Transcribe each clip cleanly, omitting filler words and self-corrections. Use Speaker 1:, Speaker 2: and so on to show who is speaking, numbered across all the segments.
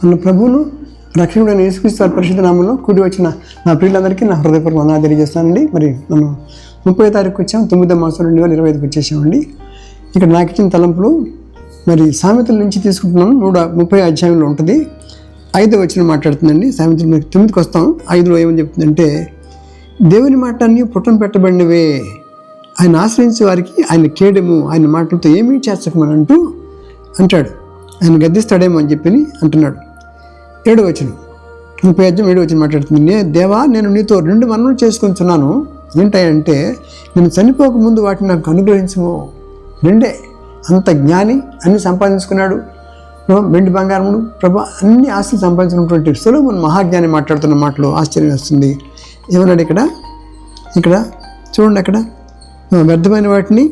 Speaker 1: మన ప్రభువును రక్షకుడైన యేసుక్రీస్తు వారి పరిశుద్ధ నామంలో కూడి వచ్చిన నా ప్రియులందరికీ నా హృదయపూర్వక వందనాలు తెలియజేస్తానండి. మరి మనం 30వ తారీఖు వచ్చాం, 9వ మాసం 2025కి వచ్చేసామండి. ఇక్కడ నాకు ఇచ్చిన తలంపులు మరి సామెతల నుంచి తీసుకుంటున్నాం. 30వ అధ్యాయంలో ఉంటుంది. 5వ వచనం మాట్లాడుతుందండి. సామెతలు 9కి వస్తాం. 5లో ఏమని చెప్తుందంటే, దేవుని మాట అన్నీ పుట్టం పెట్టబడినవే, ఆయన ఆశ్రయించే వారికి ఆయన కేడము, ఆయన మాటలతో ఏమీ చేర్చకమని అంటాడు. ఆయన గద్దిస్తాడేమో అని చెప్పి అంటున్నాడు. 7వ వచనం 30వ అధ్యాయం 7వ వచనం మాట్లాడుతుంది. దేవా, నేను నీతో 2 మనవులు చేసుకుంటున్నాను. ఏంటంటే, నేను చనిపోక ముందు వాటిని నాకు అనుగ్రహించము. 2 అంత జ్ఞాని, అన్ని సంపాదించుకున్నాడు. వెండి బంగారములు ప్రభా అన్ని ఆస్తులు సంపాదించుకున్నటువంటి సొలొమోను మహాజ్ఞాని మాట్లాడుతున్న మాటలు ఆశ్చర్యం వస్తుంది. ఏమన్నాడు ఇక్కడ చూడండి, అక్కడ వ్యర్థమైన వాటిని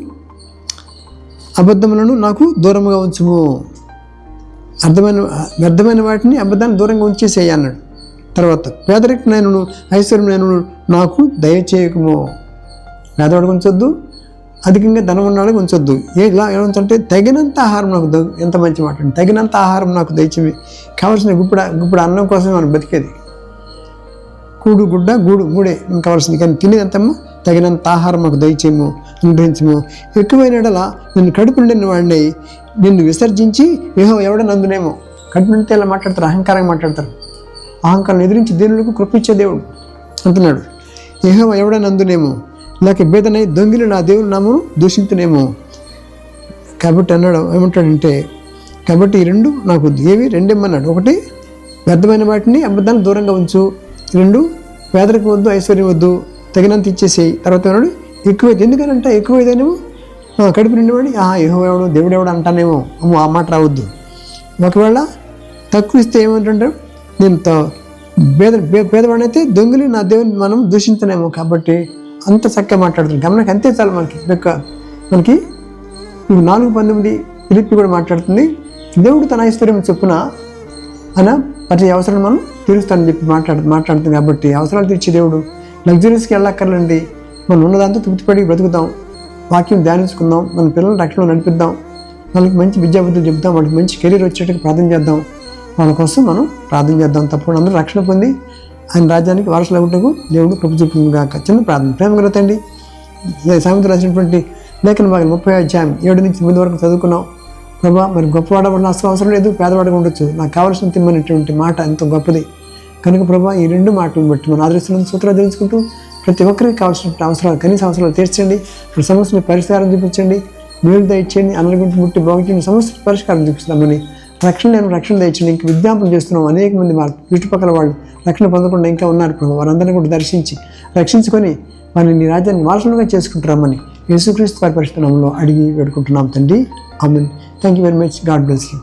Speaker 1: అబద్ధములను నాకు దూరంగా ఉంచుము. వ్యర్థమైన వాటిని అబద్ధాన్ని దూరంగా ఉంచేసేయి అన్నాడు. తర్వాత పేదరికనైనను ఐశ్వర్యమైనను నాకు దయచేయకము. పేదవాడికి ఉంచొద్దు, అధికంగా ధనం ఉన్నాళ్ళకి ఉంచొద్దు. ఇలా ఏమంటే తగినంత ఆహారం నాకు ఎంత మంచి మాట అండి. తగినంత ఆహారం నాకు దయచేమి. కావాల్సిన గుప్పుడు అన్నం కోసమే మనం బతికేది. కూడు గుడ్డ గూడు మూడే కావాల్సింది, కానీ తినేదంతమ్మా తగినంత ఆహారం మాకు దయచేయము, అనుగ్రహించము. ఎక్కువైన ఎడలా నిన్ను కడుపు నిండిన వాడిని నిన్ను విసర్జించి ఎవడని అందునేమో. కడుపు నిండితే ఇలా మాట్లాడతారు, అహంకారంగా మాట్లాడతారు. అహంకారం ఎదిరించి దీనులకు కృపించే దేవుడు అంటున్నాడు. ఎవడని అందునేమో, లేక బేదనై దొంగిలి నా దేవుని నామను దూషించునేమో. కాబట్టి అన్నాడు, ఏమంటాడంటే, కాబట్టి ఈ 2 నాకు ఏవి 2 ఇమ్మన్నాడు. 1 వ్యర్థమైన వాటిని అబద్ధాన్ని దూరంగా ఉంచు. 2 పేదరికం వద్దు, ఐశ్వర్యం వద్దు, తగినంత ఇచ్చేసేయి. తర్వాత అన్నాడు ఎక్కువైతే, ఎందుకనంటే ఎక్కువైతేనేమో కడుపు నిండివాడి యెహోవా దేవుడు ఎవడు అంటానేమో, ఆ మాట రావద్దు. ఒకవేళ తక్కువ ఇస్తే ఏమంటుంటారు, నేను పేదవాడైతే దొంగిలి నా దేవుని మనం దూషించనేమో. కాబట్టి అంత చక్కగా మాట్లాడుతుంది. గమనకి అంతే చాలు. మనకి 4:19 ఫిలిప్పీ కూడా మాట్లాడుతుంది. దేవుడు తన ఐశ్వర్యం చొప్పున ఆయన ప్రతి అవసరం మనం తీరుస్తానని చెప్పి మాట్లాడుతుంది. కాబట్టి అవసరాలు తీర్చే దేవుడు. లగ్జరీస్కి వెళ్ళక్కర్లండి. మనం ఉన్నదాంతో తృప్తిపడి బ్రతుకుతాం. వాక్యం ధ్యానించుకుందాం, మన పిల్లలను రక్షణలో నడిపిద్దాం, వాళ్ళకి మంచి విద్యాబుద్ధులు చెప్తాం, వాళ్ళకి మంచి కెరీర్ వచ్చేటట్టు ప్రార్థన చేద్దాం. వాళ్ళ కోసం మనం ప్రార్థన చేద్దాం. తప్పకుండా అందరూ రక్షణ పొంది ఆయన రాజ్యానికి వారసులు అవ్వటకు దేవుడు కృప చూపుతుంది గాక. చిన్న ప్రార్థన. ప్రేమ తండ్రి, సామెతలు రాసినటువంటి లేఖన భాగం 30వ అధ్యాయం 7 నుంచి 8 వరకు చదువుకున్నాం. ప్రభా, మరి గొప్పవాడబడిన అవసరం లేదు, పేదవాడిగా ఉండొచ్చు, నాకు కావాల్సిన తిమ్మనేటువంటి మాట ఎంతో గొప్పది కనుక ప్రభా, ఈ 2 మాటలను బట్టి మనం ఆదరిస్తున్న సూత్రాలు తెలుసుకుంటూ ప్రతి ఒక్కరికి కావాల్సిన అవసరాలు, కనీస అవసరాలు తీర్చండి. ఇప్పుడు సమస్యని పరిష్కారం చూపించండి, మేలు దయచేయండి, అన్నగుంటి ముట్టి బాగుంచండి, సమస్య పరిష్కారం చూపిస్తామని రక్షణ దయచండి. ఇంక విజ్ఞాపన చేస్తున్నాం. అనేక మంది మా చుట్టుపక్కల వాళ్ళు రక్షణ పొందకుండా ఇంకా ఉన్నారు ప్రభు. వారందరినీ కూడా దర్శించి రక్షించుకొని వారిని నీ రాజ్యాన్ని వారసులుగా చేసుకుంటున్నామని యేసుక్రీస్తు వారి పరిశుద్ధ నామములో అడిగి వేడుకుంటున్నాం తండ్రి. Amen. Thank you very much. God bless you.